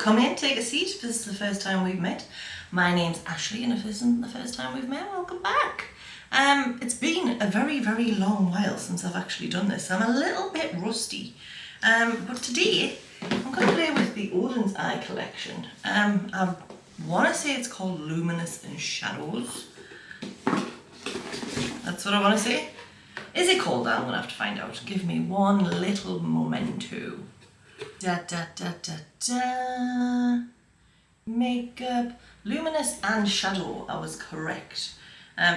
come in, take a seat if this is the first time we've met. My name's Ashley, and if this isn't the first time we've met, welcome back. It's been a very, very long while since I've actually done this. I'm a little bit rusty, but today I'm going to play with the Oden's eye collection. I want to say it's called Luminous and Shadows. That's what I want to say. Is it called that? I'm going to have to find out. Give me one little momento. Da da da da da. Makeup, Luminous and Shadow. I was correct.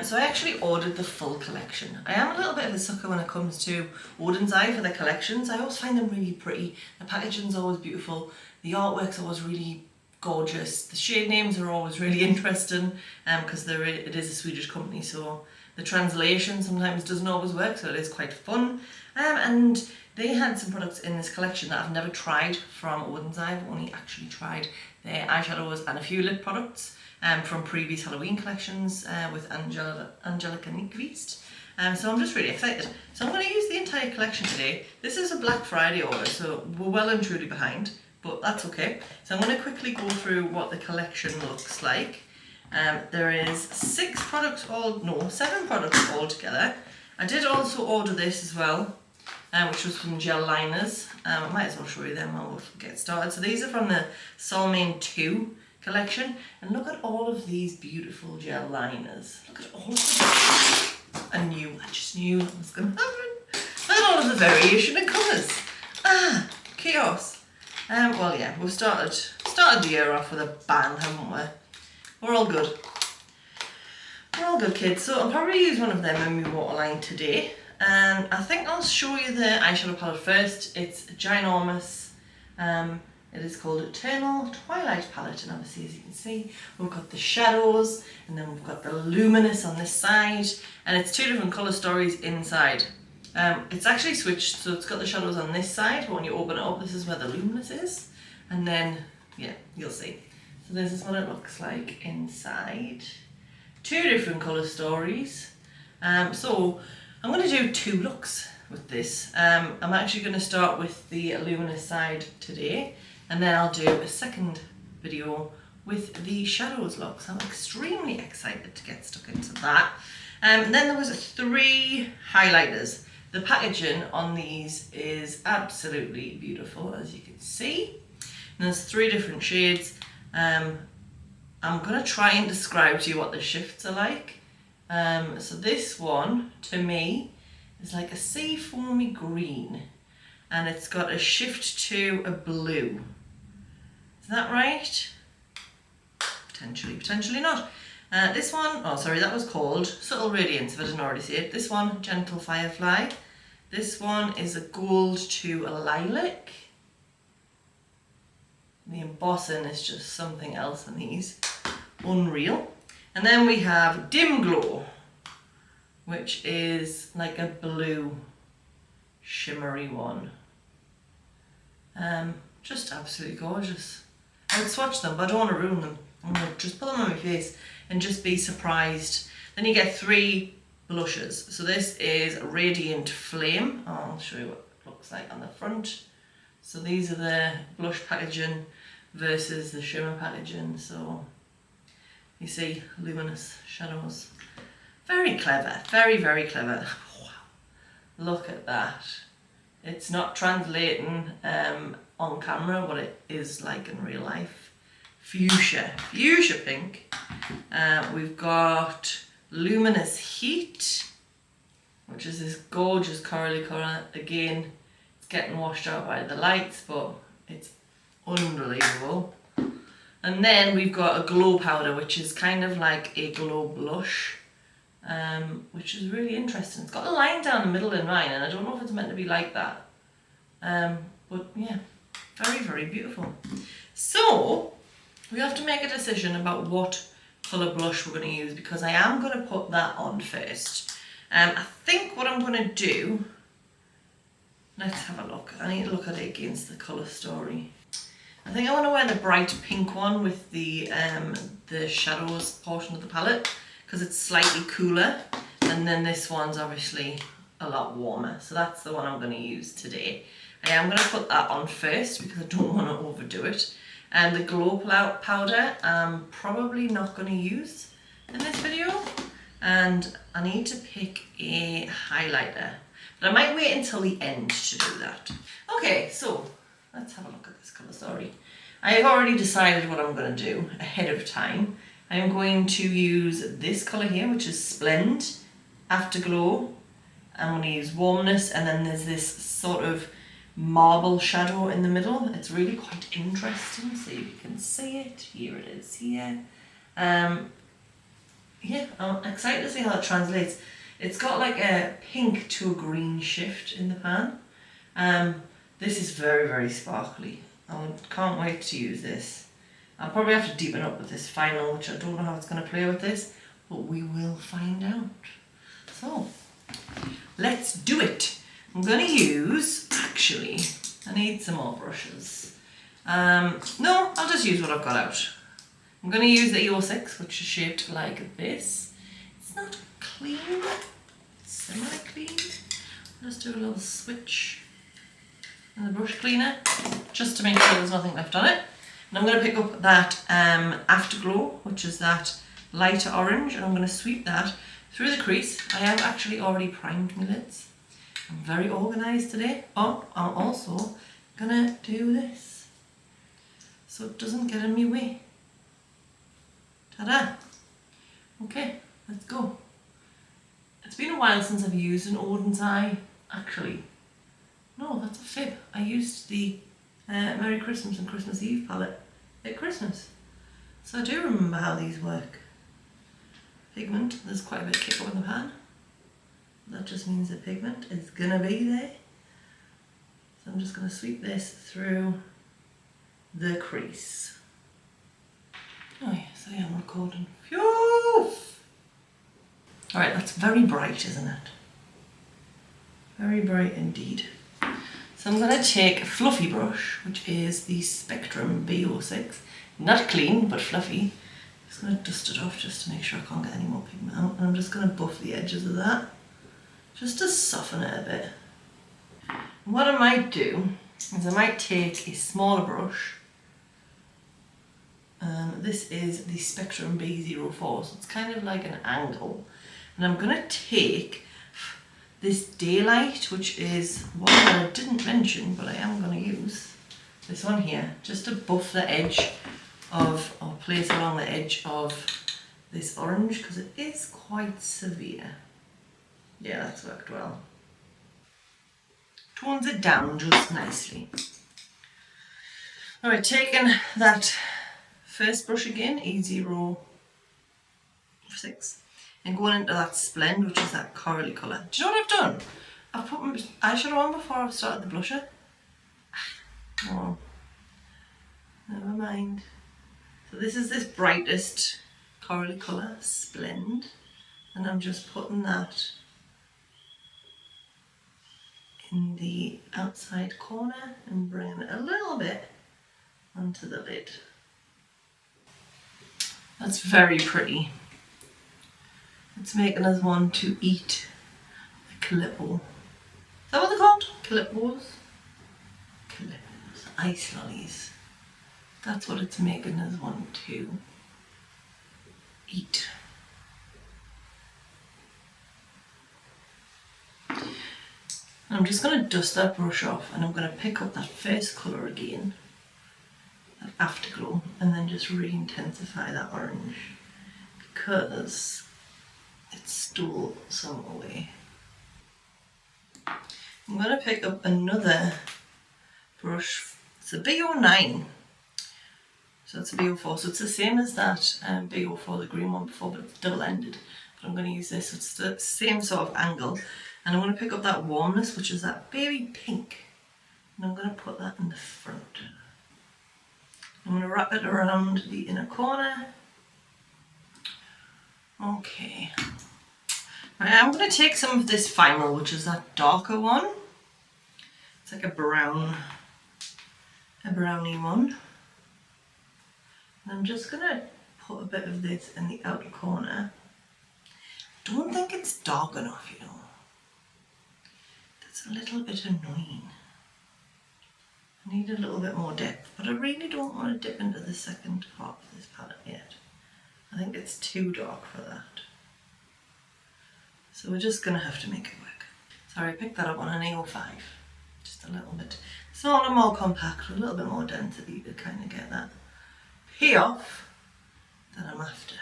So I actually ordered the full collection. I am a little bit of a sucker when it comes to Oden's eye for their collections. I always find them really pretty. The packaging's always beautiful. The artwork's always really gorgeous. The shade names are always really interesting because it is a Swedish company, so the translation sometimes doesn't always work, so it is quite fun. And they had some products in this collection that I've never tried from Oden's eye. I've only actually tried their eyeshadows and a few lip products from previous Halloween collections with Angelica Nyqvist. So I'm just really excited. So I'm going to use the entire collection today. This is a Black Friday order, so we're well and truly behind, but that's okay. So I'm going to quickly go through what the collection looks like. There is 7 products all together. I did also order this as well, which was from gel liners. I might as well show you them while we'll get started. So these are from the Solmane 2 collection, and look at all of these beautiful gel liners. Look at all of them. I just knew that was going to happen. Look at all of the variation in colours. Chaos. Well, yeah, we've started the year off with a bang, haven't we? We're all good. We're all good, kids. So I'll probably use one of them in my waterline today. And I think I'll show you the eyeshadow palette first. It's ginormous. It is called Eternal Twilight Palette, and obviously, as you can see, we've got the shadows, and then we've got the luminous on this side, and it's 2 different colour stories inside. It's actually switched, so it's got the shadows on this side, but when you open it up, this is where the luminous is, and then, yeah, you'll see. So this is what it looks like inside. 2 different colour stories. So I'm going to do 2 looks with this. I'm actually going to start with the luminous side today, and then I'll do a second video with the shadows look. So I'm extremely excited to get stuck into that. And then there was 3 highlighters. The packaging on these is absolutely beautiful, as you can see. And there's 3 different shades. I'm going to try and describe to you what the shifts are like. So this one, to me, is like a sea foamy green, and it's got a shift to a blue. Is that right? Potentially, potentially not. This one, that was called Subtle Radiance, if I didn't already see it. This one, Gentle Firefly. This one is a gold to a lilac. The embossing is just something else in these. Unreal. And then we have Dim Glow, which is like a blue shimmery one. Just absolutely gorgeous. I would swatch them, but I don't want to ruin them. I'm going to just put them on my face and just be surprised. Then you get 3 blushes. So this is Radiant Flame. I'll show you what it looks like on the front. So these are the blush packaging versus the shimmer packaging. So you see luminous shadows. Very clever, very, very clever. Wow. Look at that. It's not translating on camera what it is like in real life. Fuchsia pink. We've got Luminous Heat, which is this gorgeous corally colour. Again, it's getting washed out by the lights, but it's unbelievable. And then we've got a Glow Powder, which is kind of like a glow blush. Which is really interesting. It's got a line down the middle in mine, and I don't know if it's meant to be like that. But yeah, very, very beautiful. So we have to make a decision about what colour blush we're going to use, because I am going to put that on first. I think what I'm going to do, let's have a look. I need to look at it against the colour story. I think I want to wear the bright pink one with the shadows portion of the palette, because it's slightly cooler, and then this one's obviously a lot warmer, so that's the one I'm going to use today. I am going to put that on first because I don't want to overdo it. And the glow powder I'm probably not going to use in this video. And I need to pick a highlighter. But I might wait until the end to do that. Okay, so let's have a look at this colour, sorry. I have already decided what I'm going to do ahead of time. I am going to use this colour here, which is Splend, Afterglow. I'm going to use Warmness, and then there's this sort of marble shadow in the middle. It's really quite interesting, so you can see it. Here it is here. Yeah, I'm excited to see how it translates. It's got like a pink to a green shift in the pan. This is very, very sparkly. I can't wait to use this. I'll probably have to deepen up with this final, which I don't know how it's going to play with this, but we will find out. So, let's do it. I'm going to use, actually, I need some more brushes. No, I'll just use what I've got out. I'm going to use the E06, which is shaped like this. It's not clean, it's semi-clean. I'll just do a little switch in the brush cleaner, just to make sure there's nothing left on it. And I'm going to pick up that Afterglow, which is that lighter orange, and I'm going to sweep that through the crease. I have actually already primed my lids. I'm very organised today. Oh, I'm also going to do this, so it doesn't get in my way. Ta-da! Okay, let's go. It's been a while since I've used an Oden's Eye, actually. No, that's a fib. I used the Merry Christmas and Christmas Eve palette at Christmas. So I do remember how these work. Pigment, there's quite a bit of kick up in the pan. That just means the pigment is gonna be there. So I'm just gonna sweep this through the crease. Oh yes, I am recording. Phew! Alright, that's very bright, isn't it? Very bright indeed. So I'm going to take a fluffy brush, which is the Spectrum B06. Not clean, but fluffy. Just going to dust it off just to make sure I can't get any more pigment out. And I'm just going to buff the edges of that, just to soften it a bit. And what I might do is I might take a smaller brush. This is the Spectrum B04, so it's kind of like an angle. And I'm going to take this Daylight, which is one that I didn't mention, but I am going to use. This one here, just to buff the edge of, or place along the edge of this orange, because it is quite severe. Yeah, that's worked well. Tones it down just nicely. Alright, taking that first brush again, E06, and going into that Splend, which is that corally colour. Do you know what I've done? I've put my eyeshadow on before I've started the blusher. Oh, never mind. So this is this brightest corally colour, Splend, and I'm just putting that in the outside corner and bringing it a little bit onto the lid. That's very pretty. It's making us want to eat a Calippo. Is that what they're called? Calippos? Calippos. Ice lollies. That's what it's making us want to eat. I'm just going to dust that brush off, and I'm going to pick up that first colour again, that Afterglow, and then just re-intensify that orange, because it stole some away. I'm going to pick up another brush. It's a B09, so it's a B04, so it's the same as that B04, the green one before, but it's double-ended. But I'm going to use this, so it's the same sort of angle. And I'm going to pick up that Warmness, which is that baby pink, and I'm going to put that in the front. I'm going to wrap it around the inner corner. Okay. Right, I'm going to take some of this Final, which is that darker one. It's like a browny one. And I'm just going to put a bit of this in the outer corner. Don't think it's dark enough, you know. That's a little bit annoying. I need a little bit more depth, but I really don't want to dip into the second part of this palette yet. I think it's too dark for that. So we're just going to have to make it work. Sorry, I picked that up on an A05. Just a little bit smaller, more compact, with a little bit more density to kind of get that payoff that I'm after.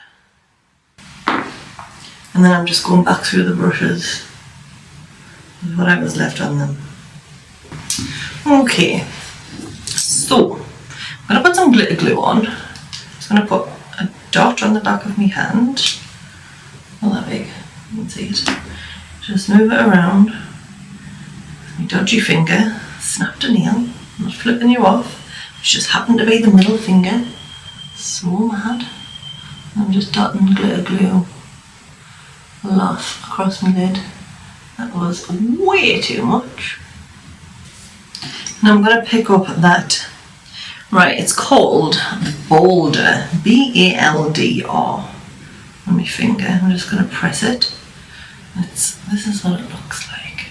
And then I'm just going back through the brushes with whatever's left on them. Okay, so I'm going to put some glitter glue on. I'm just going to put a dot on the back of my hand. Not that big, you can see it. Just move it around with my dodgy finger, snapped a nail, I'm not flipping you off. It's just happened to be the middle finger. So mad. I'm just dotting glitter glue a lot across my lid. That was way too much. And I'm going to pick up that, right, it's called Boulder, B-A-L-D-R, on my finger. I'm just going to press it. This is what it looks like.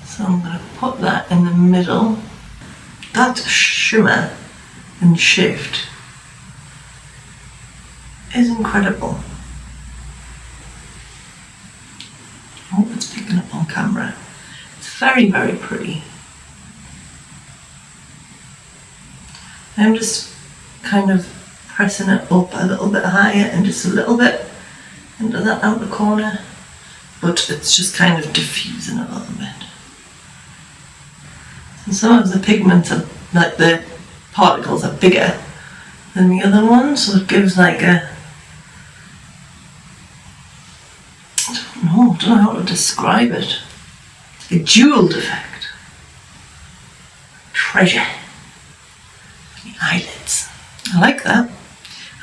So I'm going to put that in the middle. That shimmer and shift is incredible. I hope it's picking up on camera. It's very, very pretty. I'm just kind of pressing it up a little bit higher and just a little bit into that outer corner, but it's just kind of diffusing a little bit. And some of the pigments are, like the particles are bigger than the other ones, so it gives like a, I don't know how to describe it, a jeweled effect. Treasure. The eyelids. I like that.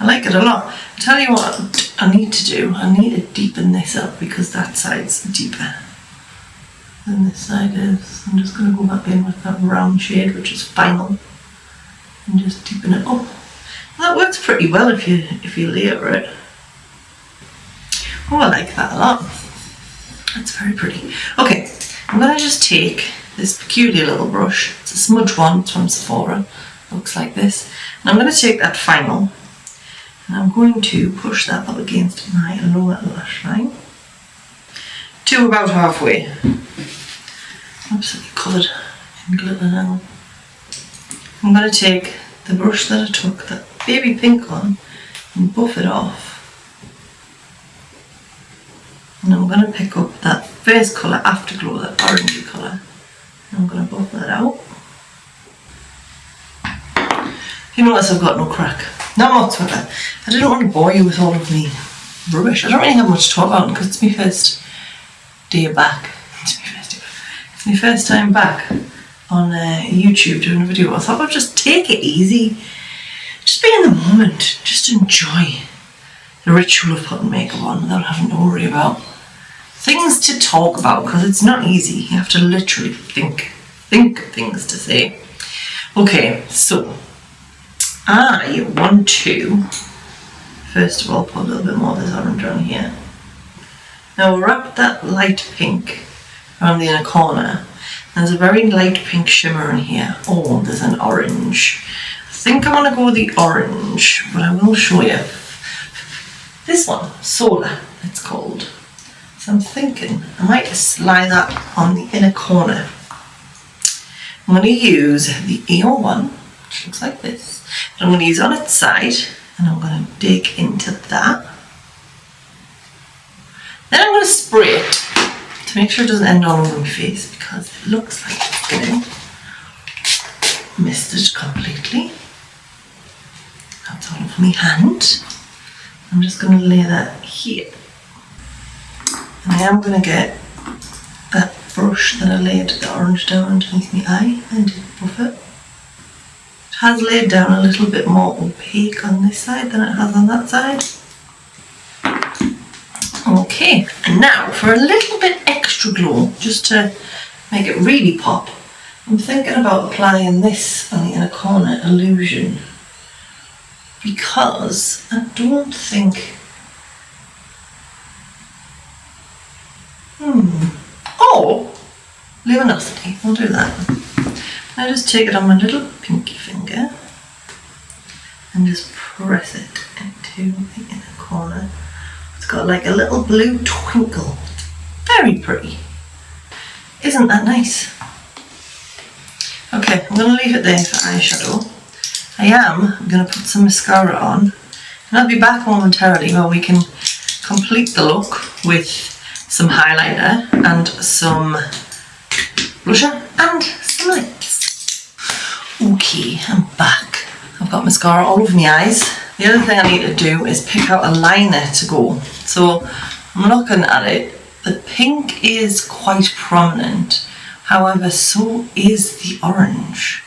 I like it a lot. I tell you what I need to do. I need to deepen this up because that side's deeper than this side is. I'm just going to go back in with that brown shade, which is final, and just deepen it up. That works pretty well if you layer it. Oh, I like that a lot. That's very pretty. Okay, I'm going to just take this peculiar little brush. It's a smudge one. It's from Sephora. Looks like this. And I'm going to take that final and I'm going to push that up against my lower lash line to about halfway. Absolutely covered in glitter now. I'm going to take the brush that I took that baby pink on and buff it off. And I'm going to pick up that face colour, Afterglow, that orangey colour. And I'm going to buff that out. You notice I've got no crack. None whatsoever. I didn't want to bore you with all of me rubbish. I don't really have much to talk about because it's my first day back. It's my first time back on YouTube doing a video. I thought I'd just take it easy. Just be in the moment. Just enjoy the ritual of putting makeup on without having to worry about things to talk about, because it's not easy. You have to literally think of things to say. Okay, so I want to first of all put a little bit more of this orange on here. Now we'll wrap that light pink around the inner corner. There's a very light pink shimmer in here. Oh, there's an orange. I think I want to go with the orange, but I will show you. This one, Solar, it's called. So I'm thinking I might slide that on the inner corner. I'm going to use the AO1, which looks like this. I'm going to use it on its side, and I'm going to dig into that. Then I'm going to spray it to make sure it doesn't end all over my face, because it looks like it's getting misted completely. That's all over my hand. I'm just going to lay that here. And I am going to get that brush that I laid the orange down underneath my eye and buff it. It has laid down a little bit more opaque on this side than it has on that side. Okay, and now for a little bit extra glow, just to make it really pop, I'm thinking about applying this on the inner corner, Illusion, because I don't think... Oh, Luminosity, we'll do that. I just take it on my little pinky finger and just press it into the inner corner. It's got like a little blue twinkle. Very pretty. Isn't that nice? Okay, I'm going to leave it there for eyeshadow. I am going to put some mascara on, and I'll be back momentarily where we can complete the look with some highlighter and some blusher and some lips. Okay, I'm back. I've got mascara all over my eyes. The other thing I need to do is pick out a liner to go. So I'm looking at it. The pink is quite prominent. However, so is the orange.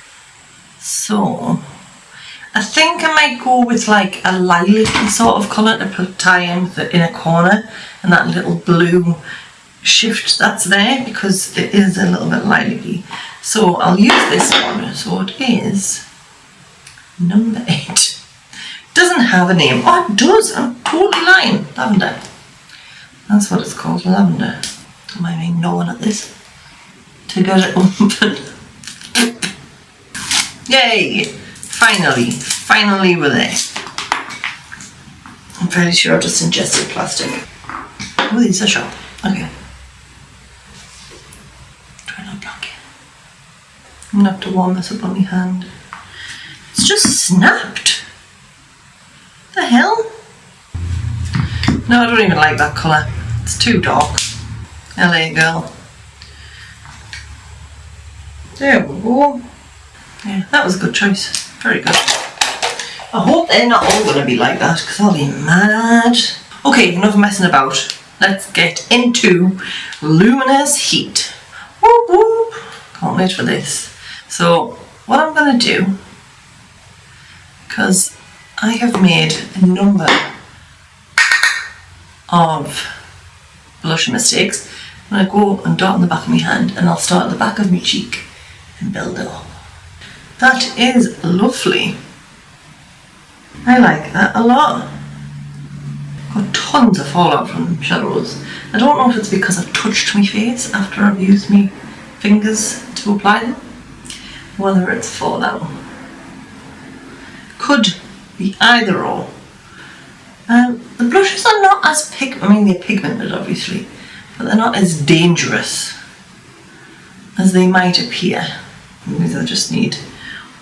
So I think I might go with like a lilac sort of colour to tie in with the inner corner and that little blue shift that's there, because it is a little bit lilac-y. So I'll use this one. So it is number 8. Doesn't have a name. Oh, it does. I'm totally lying. Lavender. That's what it's called, lavender. Am I being no one at this? To get it open. Yay! Finally we're there. I'm fairly sure I just ingested plastic. Oh, these are sharp. Okay. Try not to block it. I'm gonna have to warm this up on my hand. It's just snapped. The hell? No, I don't even like that colour. It's too dark. LA girl. There we go. Yeah, that was a good choice. Very good. I hope they're not all going to be like that, because I'll be mad. Okay, enough messing about. Let's get into luminous heat. Whoop whoop. Can't wait for this. So, what I'm going to do, because I have made a number of blush mistakes, I'm going to go and dot on the back of my hand, and I'll start at the back of my cheek and build it up. That is lovely. I like that a lot. Got tons of fallout from shadows. I don't know if it's because I've touched my face after I've used my fingers to apply them, whether it's fallout. Could be either or. The blushes are not as they're pigmented obviously, but they're not as dangerous as they might appear. Because I just need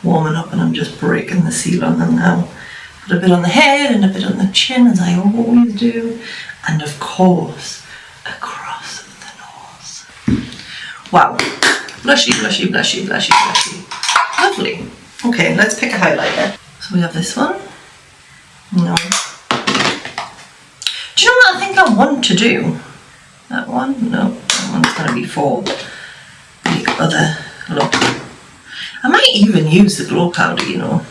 warming up, and I'm just breaking the seal on them now. Put a bit on the head and a bit on the chin, as I always do, and of course across the nose. Wow, blushy, blushy, blushy, blushy, blushy. Lovely. Okay, let's pick a highlighter. So we have this one. No. Do you know what I think I want to do? That one? No, that one's going to be for the other look. I might even use the glow powder, you know,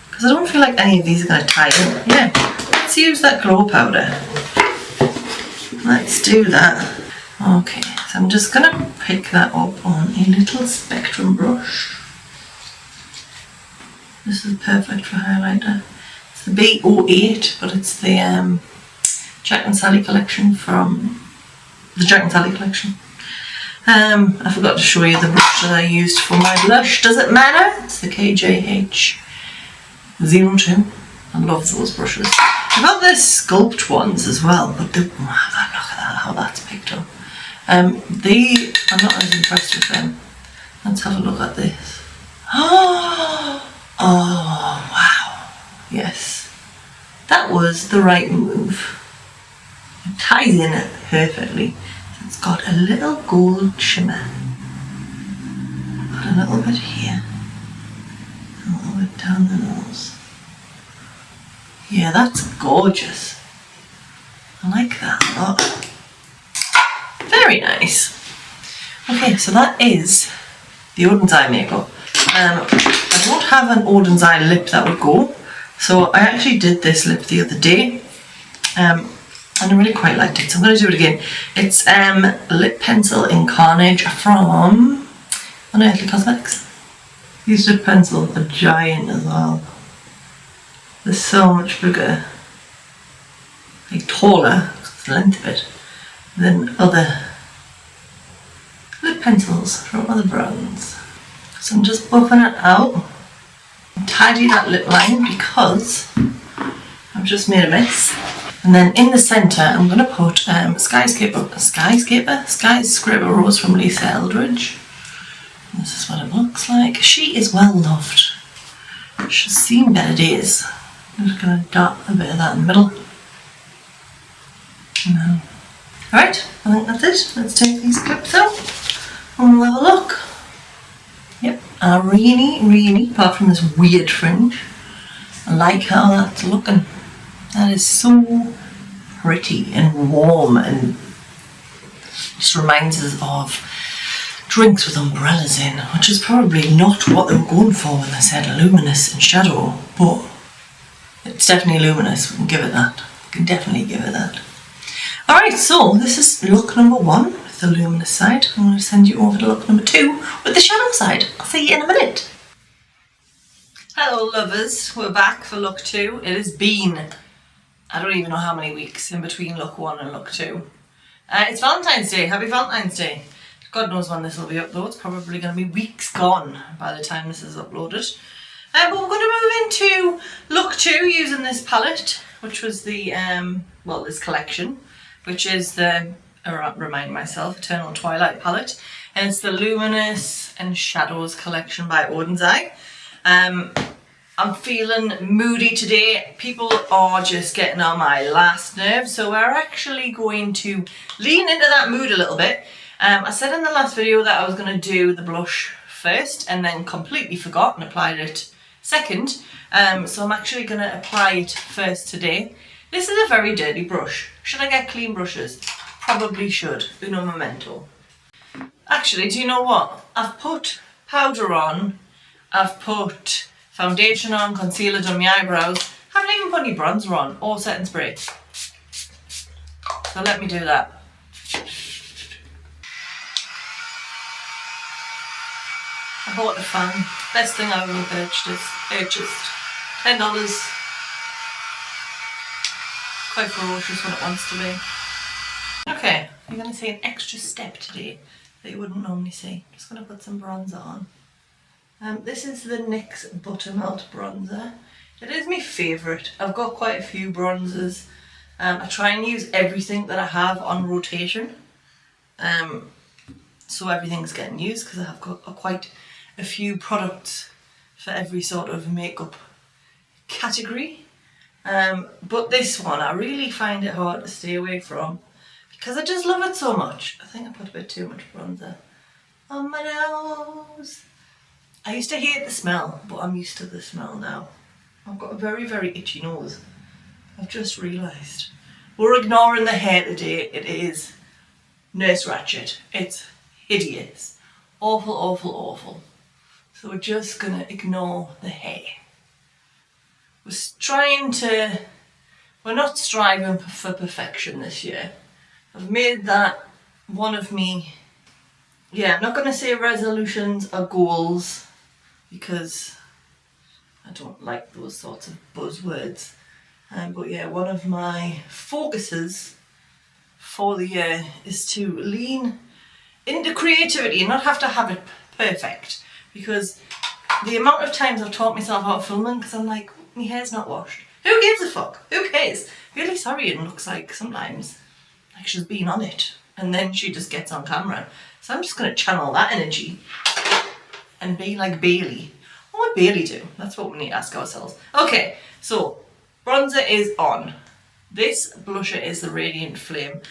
because I don't feel like any of these are going to tie in. Yeah, let's use that glow powder. Let's do that. Okay, so I'm just going to pick that up on a little spectrum brush. This is perfect for highlighter. It's the B08, but it's the Jack and Sally collection from the Jack and Sally collection. I forgot to show you the brush that I used for my blush. Does it matter? It's the KJH02. I love those brushes. I've got the Sculpt ones as well, but look at that, how that's picked up. I'm not as impressed with them. Let's have a look at this. Oh wow. Yes. That was the right move. It ties in perfectly. It's got a little gold shimmer. Got a little bit here. A little bit down the nose. Yeah, that's gorgeous. I like that a lot. Very nice. Okay, so that is the Oden's eye makeup. I don't have an Oden's eye lip that would go. So I actually did this lip the other day. And I really quite liked it, so I'm going to do it again. It's lip pencil in Carnage from Unearthly Cosmetics. These lip pencils are giant as well. They're so much bigger, like taller, the length of it, than other lip pencils from other brands. So I'm just buffing it out. Tidy that lip line because I've just made a mess. And then in the centre, I'm going to put Skyscraper Rose from Lisa Eldridge. This is what it looks like. She is well loved. She's seen better days. I'm just going to dot a bit of that in the middle. Alright, I think that's it. Let's take these clips out and we'll have a look. Yep, I really, apart from this weird fringe, I like how that's looking. That is so pretty and warm and just reminds us of drinks with umbrellas in, which is probably not what they were going for when they said luminous and shadow, but it's definitely luminous. We can give it that. We can definitely give it that. Alright, so this is look number 1 with the luminous side. I'm going to send you over to look number 2 with the shadow side. I'll see you in a minute. Hello lovers, we're back for look 2. It has been, I don't even know how many weeks in between look 1 and look 2. It's Valentine's Day. Happy Valentine's Day. God knows when this will be uploaded. It's probably going to be weeks gone by the time this is uploaded. But we're going to move into look 2 using this palette, which was the, this collection, which is the, remind myself, Eternal Twilight palette. And it's the Luminous and Shadows collection by Oden's Eye. I'm feeling moody today. People are just getting on my last nerve. So we're actually going to lean into that mood a little bit. I said in the last video that I was going to do the blush first and then completely forgot and applied it second. So I'm actually going to apply it first today. This is a very dirty brush. Should I get clean brushes? Probably should. Uno momento. Actually, do you know what? I've put powder on. I've put foundation on, concealer, done my eyebrows. Haven't even put any bronzer on or setting spray. So let me do that. I bought a fan. Best thing I've ever purchased. $10. Quite ferocious when it wants to be. Okay, you're going to see an extra step today that you wouldn't normally see. Just going to put some bronzer on. This is the NYX Buttermelt bronzer. It is my favourite. I've got quite a few bronzers. I try and use everything that I have on rotation. So everything's getting used because I have got quite a few products for every sort of makeup category. But this one I really find it hard to stay away from because I just love it so much. I think I put a bit too much bronzer on my nose. I used to hate the smell, but I'm used to the smell now. I've got a very, very itchy nose. I've just realised. We're ignoring the hair today. It is Nurse Ratched. It's hideous. Awful, awful, awful. So we're just going to ignore the hair. We're not striving for perfection this year. I've made that one of me, I'm not going to say resolutions or goals because I don't like those sorts of buzzwords. But yeah, one of my focuses for the year is to lean into creativity and not have to have it perfect. Because the amount of times I've taught myself how to filming because I'm like, my hair's not washed. Who gives a fuck? Who cares? Really sorry it looks like sometimes like she's been on it and then she just gets on camera. So I'm just going to channel that energy and be like Bailey. What would Bailey do? That's what we need to ask ourselves. Okay, so bronzer is on. This blusher is the Radiant Flame.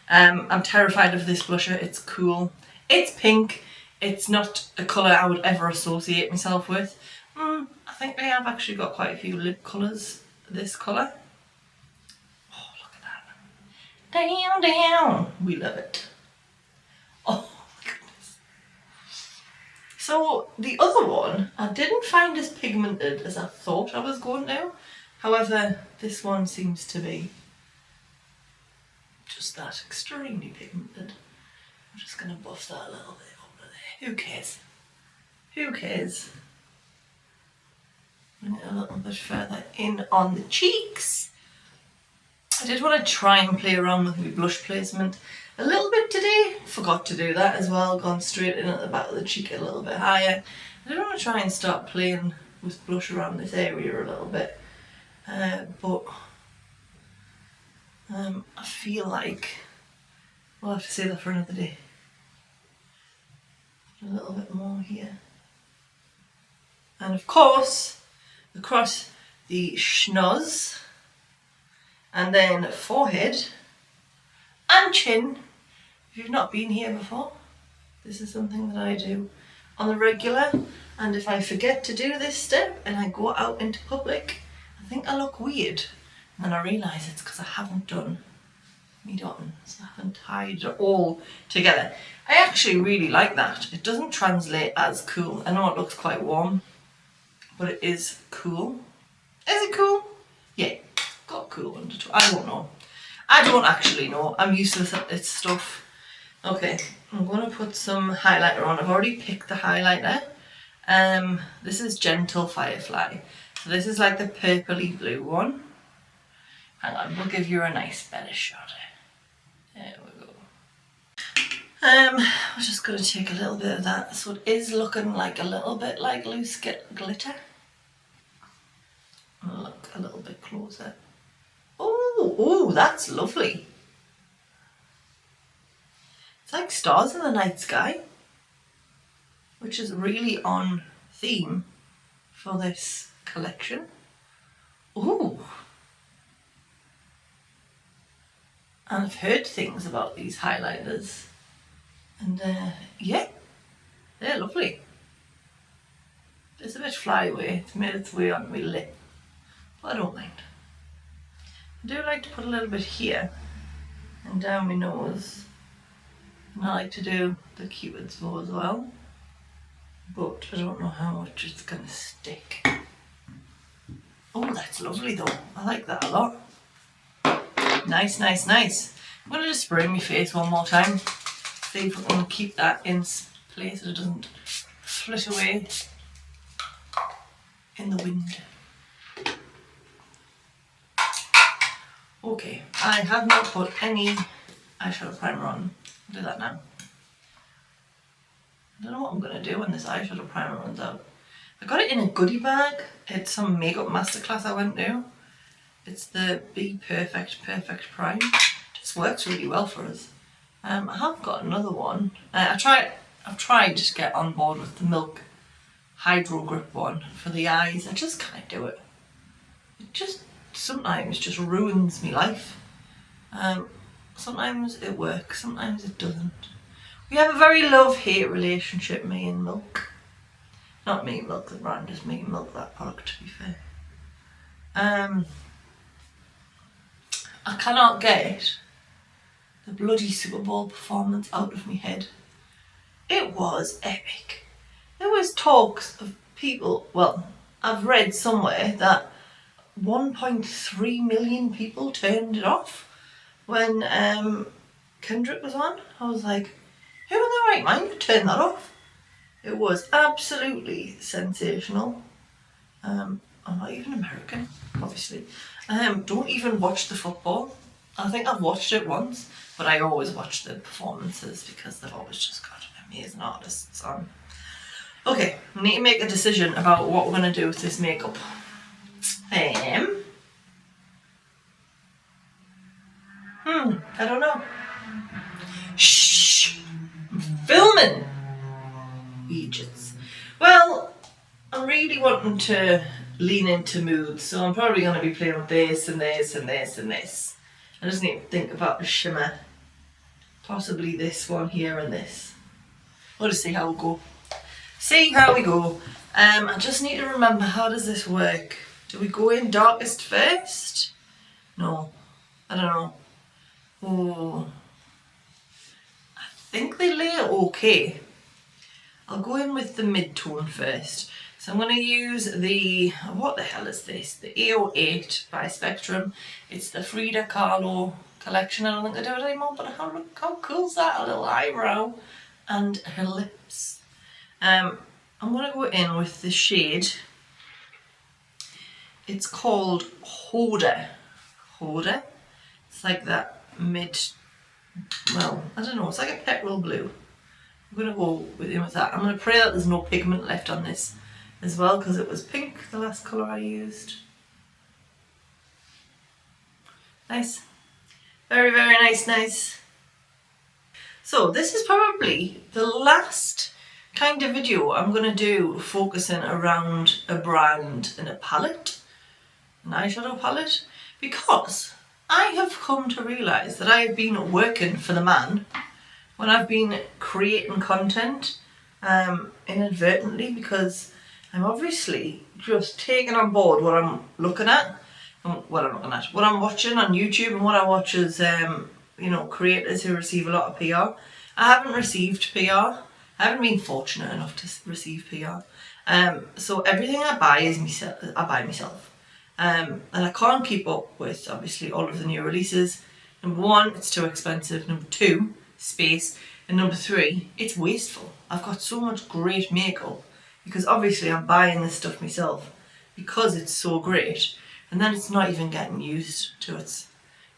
I'm terrified of this blusher. It's cool. It's pink. It's not a colour I would ever associate myself with. I think I have actually got quite a few lip colours. This colour. Oh, look at that. Down, down. We love it. Oh my goodness. So the other one, I didn't find as pigmented as I thought I was going to. However, this one seems to be just that extremely pigmented. I'm just going to buff that a little bit over there. Who cares? Who cares? Bring it a little bit further in on the cheeks. I did want to try and play around with my blush placement. a little bit today. Forgot to do that as well. Gone straight in at the back of the cheek a little bit higher. I don't want to try and start playing with blush around this area a little bit. But I feel like we'll have to save that for another day. A little bit more here. And of course, across the schnoz, and then forehead and chin. If you've not been here before, this is something that I do on the regular, and if I forget to do this step and I go out into public, I think I look weird, and I realise it's because I haven't done me dottons. I haven't tied it all together. I actually really like that. It doesn't translate as cool. I know it looks quite warm, but it is cool. Is it cool? Yeah, got cool undertone. I don't know. I don't actually know. I'm used to its stuff. Okay, I'm going to put some highlighter on. I've already picked the highlighter. This is Gentle Firefly. So this is like the purpley blue one. Hang on, we'll give you a nice better shot. There we go. I'm just going to take a little bit of that. So it is looking like a little bit like loose glitter. I'll look a little bit closer. Oh, that's lovely. It's like stars in the night sky, which is really on theme for this collection. Ooh. And I've heard things about these highlighters, and yeah, they're lovely. It's a bit flyaway, it's made its way on my lip, but I don't mind. I do like to put a little bit here and down my nose, and I like to do the cupid's bow as well, but I don't know how much it's going to stick. Oh, that's lovely though, I like that a lot. Nice, nice, nice. I'm going to just spray my face one more time, see if we can keep that in place so it doesn't flit away in the wind. Okay, I have not put any eyeshadow primer on. I'll do that now. I don't know what I'm going to do when this eyeshadow primer runs out. I got it in a goodie bag. It's some makeup masterclass I went to. It's the Be Perfect Prime. It just works really well for us. I have got another one. I've tried to get on board with the Milk Hydro Grip one for the eyes. I just can't do it. It just sometimes just ruins my life. Sometimes it works, sometimes it doesn't. We have a very love-hate relationship, me and Milk. Not me and Milk, the brand, just me and Milk, that product, to be fair. I cannot get the bloody Super Bowl performance out of my head. It was epic. There was talks of people, well, I've read somewhere that 1.3 million people turned it off when Kendrick was on. I was like, who in their right mind would turn that off? It was absolutely sensational. I'm not even American, obviously. Don't even watch the football. I think I've watched it once, but I always watch the performances because they've always just got amazing artists on. Okay, we need to make a decision about what we're going to do with this makeup. I don't know. Shh! I'm filming! Idiots. Well, I'm really wanting to lean into moods, so I'm probably going to be playing with this and this and this and this. I just need to think about the shimmer. Possibly this one here and this. We'll just see how we go. See how we go. I just need to remember, how does this work? Do we go in darkest first? No. I don't know. Oh. I think they lay okay. I'll go in with the mid-tone first. So I'm going to use the, what the hell is this? The AO8 by Spectrum. It's the Frida Kahlo collection. I don't think they do it anymore, but how cool is that? A little eyebrow and her lips. I'm going to go in with the shade. It's called Hoda. Hoda. It's like that mid well, I don't know, it's like a petrol blue. I'm going to go with that. I'm going to pray that there's no pigment left on this as well, because it was pink, the last colour I used. Nice. Very, very nice. So this is probably the last kind of video I'm going to do focusing around a brand and a palette, an eyeshadow palette, because I have come to realise that I have been working for the man when I've been creating content inadvertently, because I'm obviously just taking on board what I'm looking at, what I'm watching on YouTube, and what I watch is creators who receive a lot of PR. I haven't received PR. I haven't been fortunate enough to receive PR. So everything I buy is myself. I buy myself. And I can't keep up with obviously all of the new releases. Number one, it's too expensive. Number two, space. And number three, it's wasteful. I've got so much great makeup because obviously I'm buying this stuff myself because it's so great, and then it's not even getting used to its,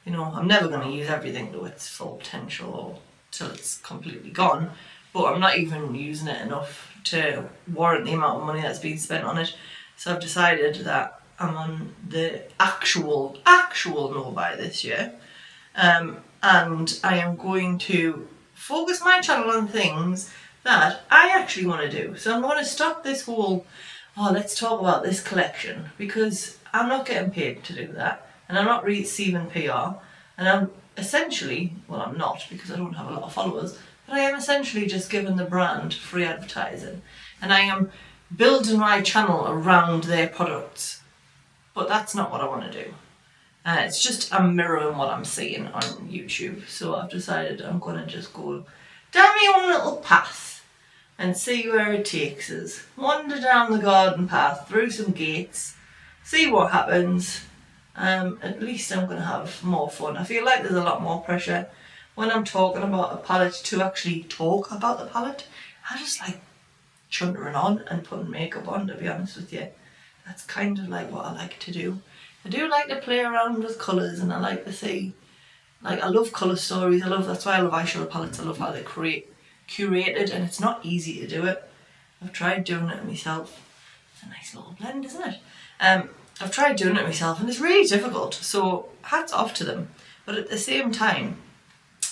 I'm never going to use everything to its full potential or till it's completely gone, but I'm not even using it enough to warrant the amount of money that's being spent on it. So I've decided that I'm on the actual no buy this year, and I am going to focus my channel on things that I actually want to do. So I'm going to stop this whole, let's talk about this collection, because I'm not getting paid to do that, and I'm not receiving PR, and I'm essentially, well, I'm not because I don't have a lot of followers, but I am essentially just giving the brand free advertising, and I am building my channel around their products. But that's not what I want to do. It's just I'm mirroring what I'm seeing on YouTube. So I've decided I'm going to just go down my own little path and see where it takes us. Wander down the garden path, through some gates, see what happens. At least I'm going to have more fun. I feel like there's a lot more pressure when I'm talking about a palette to actually talk about the palette. I just like chuntering on and putting makeup on, to be honest with you. That's kind of like what I like to do. I do like to play around with colours, and I like to see, I love colour stories. That's why I love eyeshadow palettes. I love how they're curated, and it's not easy to do it. I've tried doing it myself. It's a nice little blend, isn't it? I've tried doing it myself, and it's really difficult. So hats off to them. But at the same time,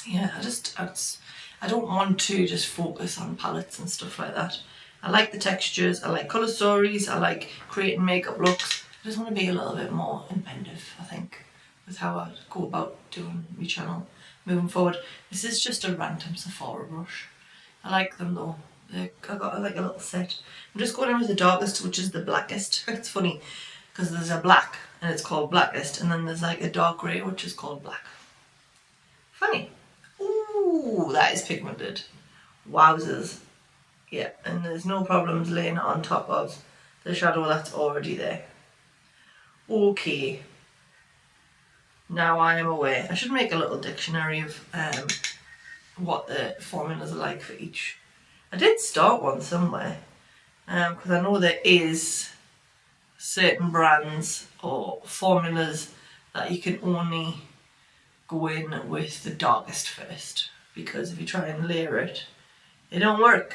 yeah, I don't want to just focus on palettes and stuff like that. I like the textures, I like colour stories, I like creating makeup looks. I just want to be a little bit more inventive, I think, with how I go about doing my channel moving forward. This is just a random Sephora brush. I like them though. I got like a little set. I'm just going in with the darkest, which is the blackest. It's funny because there's a black and it's called blackest, and then there's like a dark grey which is called black. Funny. Ooh, that is pigmented. Wowzers. Yeah, and there's no problems laying it on top of the shadow that's already there. Okay. Now I am aware. I should make a little dictionary of what the formulas are like for each. I did start one somewhere, because I know there is certain brands or formulas that you can only go in with the darkest first, because if you try and layer it, it don't work.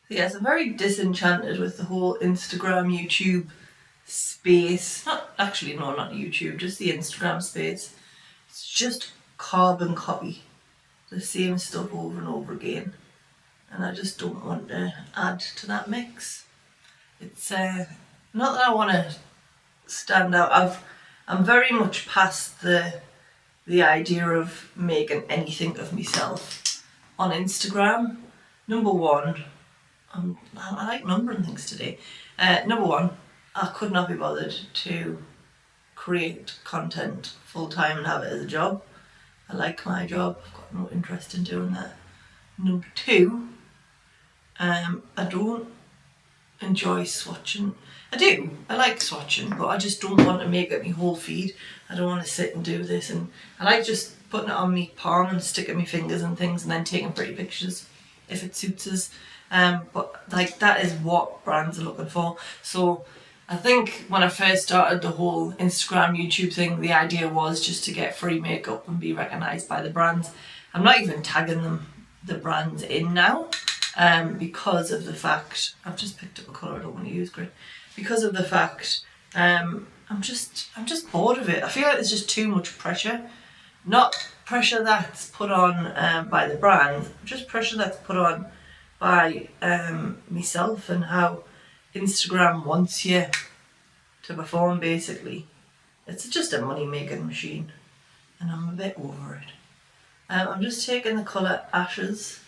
Yes, I'm very disenchanted with the whole Instagram, YouTube space. Not YouTube, just the Instagram space. It's just carbon copy. The same stuff over and over again. And I just don't want to add to that mix. It's not that I want to stand out. I'm very much past the idea of making anything of myself on Instagram. Number one, I like numbering things today. Number one, I could not be bothered to create content full time and have it as a job. I like my job. I've got no interest in doing that. Number two, I don't enjoy swatching. I do. I like swatching, but I just don't want to make it my whole feed. I don't want to sit and do this, and I like just putting it on my palm and sticking my fingers and things, and then taking pretty pictures if it suits us. But like that is what brands are looking for. So I think when I first started the whole Instagram, YouTube thing, the idea was just to get free makeup and be recognised by the brands. I'm not even tagging the brands in now, because of the fact, I've just picked up a colour I don't want to use, green. Because of the fact, I'm just bored of it. I feel like there's just too much pressure. Not pressure that's put on by the brands, just pressure that's put on by myself and how Instagram wants you to perform, basically. It's just a money making machine and I'm a bit over it. I'm just taking the colour Ashes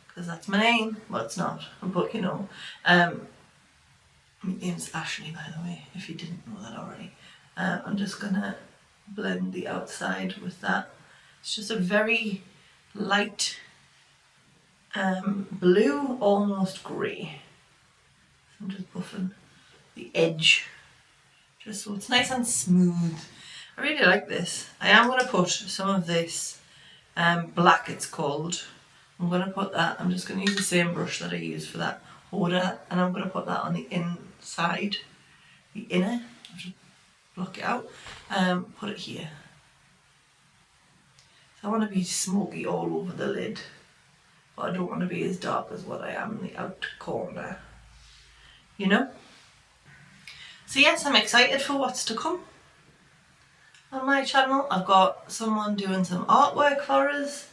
because that's my name. Well, it's not, but you know. My name's Ashley, by the way, if you didn't know that already. I'm just gonna blend the outside with that. It's just a very light blue, almost grey. I'm just buffing the edge just so it's nice and smooth. I really like this. I am going to put some of this black, it's called. I'm going to put that, I'm just going to use the same brush that I used for that holder, and I'm going to put that on the inside, the inner. I'll just block it out, put it here. So I want to be smoky all over the lid, but I don't want to be as dark as what I am in the out corner, you know? So yes, I'm excited for what's to come on my channel. I've got someone doing some artwork for us.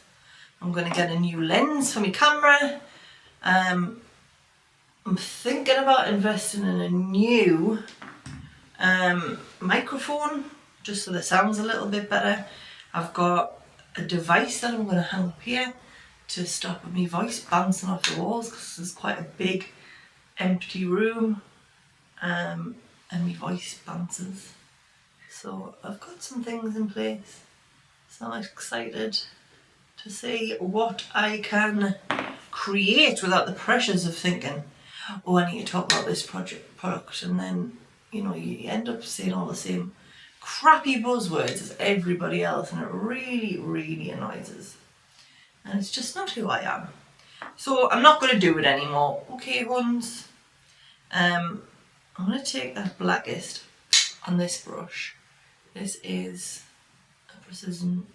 I'm going to get a new lens for my camera. I'm thinking about investing in a new microphone, just so the sound's a little bit better. I've got a device that I'm going to hang up here to stop my voice bouncing off the walls, because there's quite a big empty room and my voice bounces. So I've got some things in place, so I'm excited to see what I can create without the pressures of thinking, oh, I need to talk about this product, and then, you know, you end up saying all the same crappy buzzwords as everybody else, and it really, really annoys us. And it's just not who I am. So I'm not going to do it anymore. Okay, ones. I'm going to take that blackest on this brush. This is a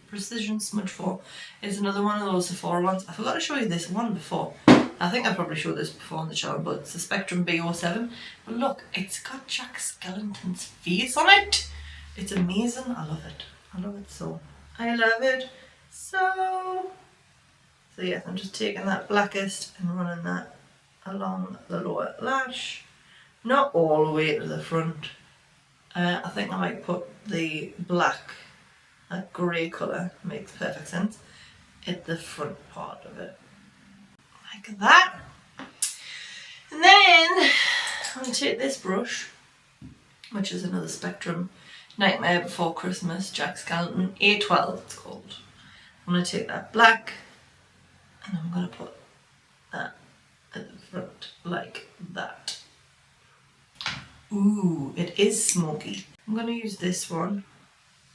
Precision Smudge 4. It's another one of those Sephora ones. I forgot to show you this one before. I think I probably showed this before on the channel, but it's the Spectrum B07. But look, it's got Jack Skellington's face on it. It's amazing. I love it. I love it so. I love it so. So yes, I'm just taking that blackest and running that along the lower lash. Not all the way to the front. I think I might put the black, that grey colour, makes perfect sense, at the front part of it. Like that. And then I'm going to take this brush, which is another Spectrum Nightmare Before Christmas, Jack Skellington A12 it's called. I'm going to take that black and I'm going to put that at the front like that. Ooh, it is smoky. I'm going to use this one,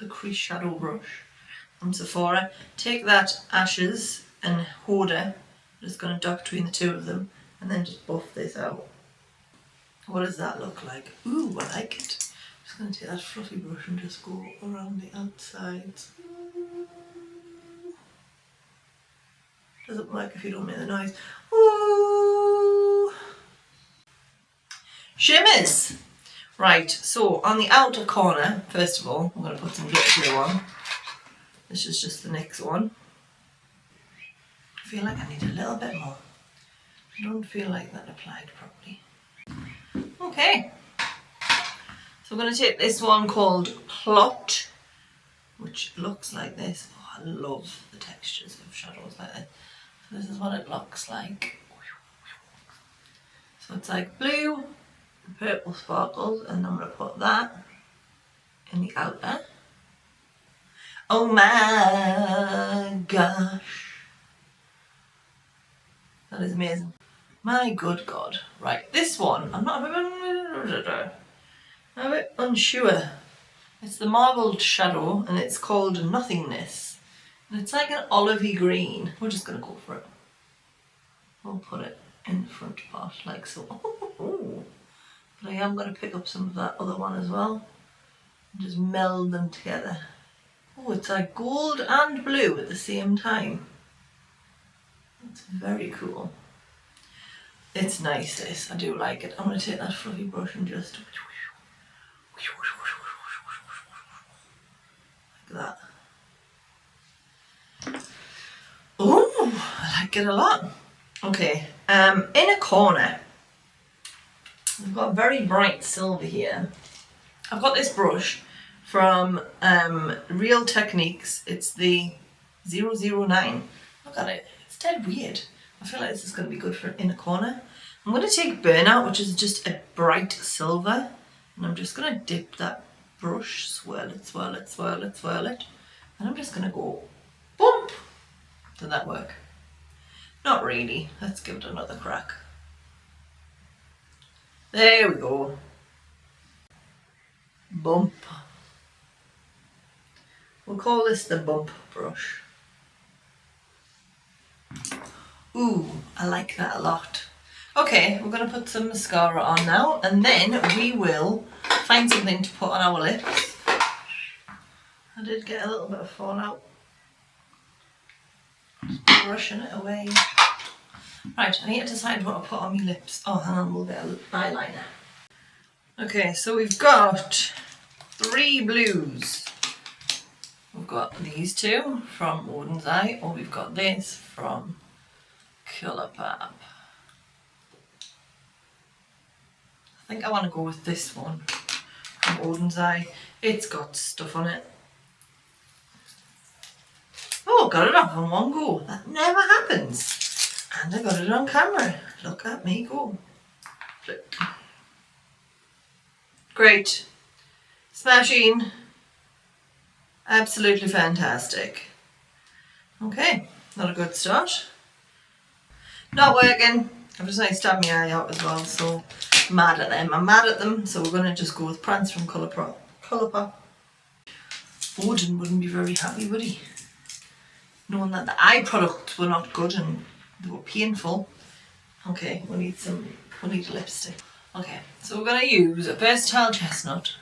the crease shadow brush from Sephora. Take that Ashes and Hoarder, I'm just going to dot between the two of them and then just buff this out. What does that look like? Ooh, I like it. I'm just going to take that fluffy brush and just go around the outsides. Doesn't work if you don't make the noise. Ooh. Shimmers! Right, so on the outer corner, first of all, I'm going to put some glitter glue on. This is just the next one. I feel like I need a little bit more. I don't feel like that applied properly. Okay. So I'm going to take this one called Plot, which looks like this. Oh, I love the textures of shadows like this. So this is what it looks like. So it's like blue, purple sparkles, and I'm going to put that in the outer. Oh my gosh. That is amazing. My good God. Right, this one, I'm a bit unsure. It's the marbled shadow and it's called Nothingness. And it's like an olivey green. We're just going to go for it. We'll put it in the front part like so. Oh, But I am going to pick up some of that other one as well and just meld them together. Oh, it's like gold and blue at the same time. It's very cool. It's nice, this. I do like it. I'm going to take that fluffy brush and just like that. Oh, I like it a lot. Okay, in a corner, I've got a very bright silver here. I've got this brush from Real Techniques. It's the 009. Look at it. It's dead weird. I feel like this is going to be good for in a corner. I'm going to take Burnout, which is just a bright silver, and I'm just going to dip that brush, swirl it, swirl it, swirl it, swirl it, and I'm just going to go bump. Did that work? Not really. Let's give it another crack. There we go. Bump. We'll call this the bump brush. Ooh, I like that a lot. Okay, we're going to put some mascara on now, and then we will find something to put on our lips. I did get a little bit of fallout. Just brushing it away. Right, I need to decide what to put on my lips. Oh, hang on, we'll get an eyeliner. Okay, so we've got 3 blues. We've got these two from Oden's Eye, or we've got this from Colourpop. I think I want to go with this one from Oden's Eye. It's got stuff on it. Oh, got it off in one go. That never happens. And I got it on camera. Look at me go. Flick. Great. Smashing. Absolutely fantastic. Okay, not a good start. Not working. I've just like stabbed my eye out as well, so I'm mad at them. I'm mad at them, so we're going to just go with Prance from Colourpop. Oden wouldn't be very happy, would he? Knowing that the eye products were not good and they were painful. Okay, we need lipstick. Okay, so we're going to use a Versatile Chestnut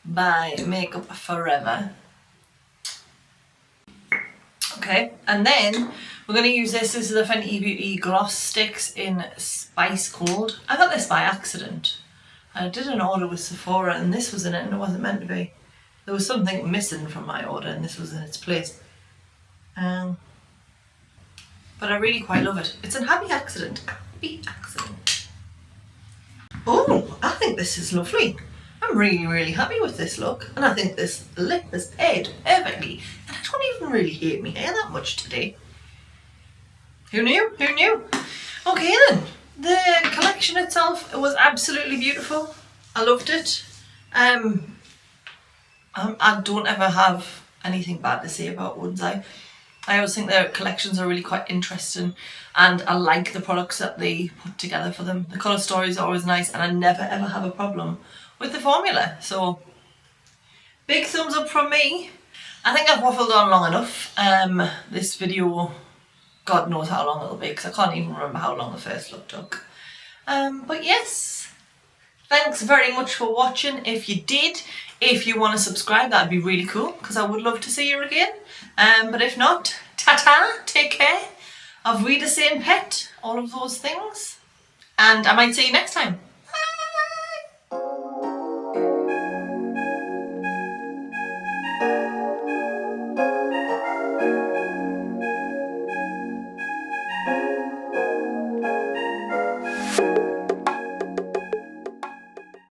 by Makeup Forever. Okay, and then we're going to use this. This is the Fenty Beauty Gloss Sticks in Spice Cold. I got this by accident. I did an order with Sephora and this was in it and it wasn't meant to be. There was something missing from my order and this was in its place. But I really quite love it. It's a happy accident. Happy accident. Oh, I think this is lovely. I'm really, really happy with this look. And I think this lip is paired perfectly. And I don't even really hate my hair that much today. Who knew? Who knew? Okay then. The collection itself, it was absolutely beautiful. I loved it. I don't ever have anything bad to say about Oden's Eye. I always think their collections are really quite interesting and I like the products that they put together for them. The colour stories are always nice and I never ever have a problem with the formula. So, big thumbs up from me. I think I've waffled on long enough. This video, God knows how long it'll be because I can't even remember how long the first look took. But yes, thanks very much for watching. If you did, if you want to subscribe, that'd be really cool because I would love to see you again. But if not, ta-ta, take care, auf Wiedersehen pet, all of those things. And I might see you next time.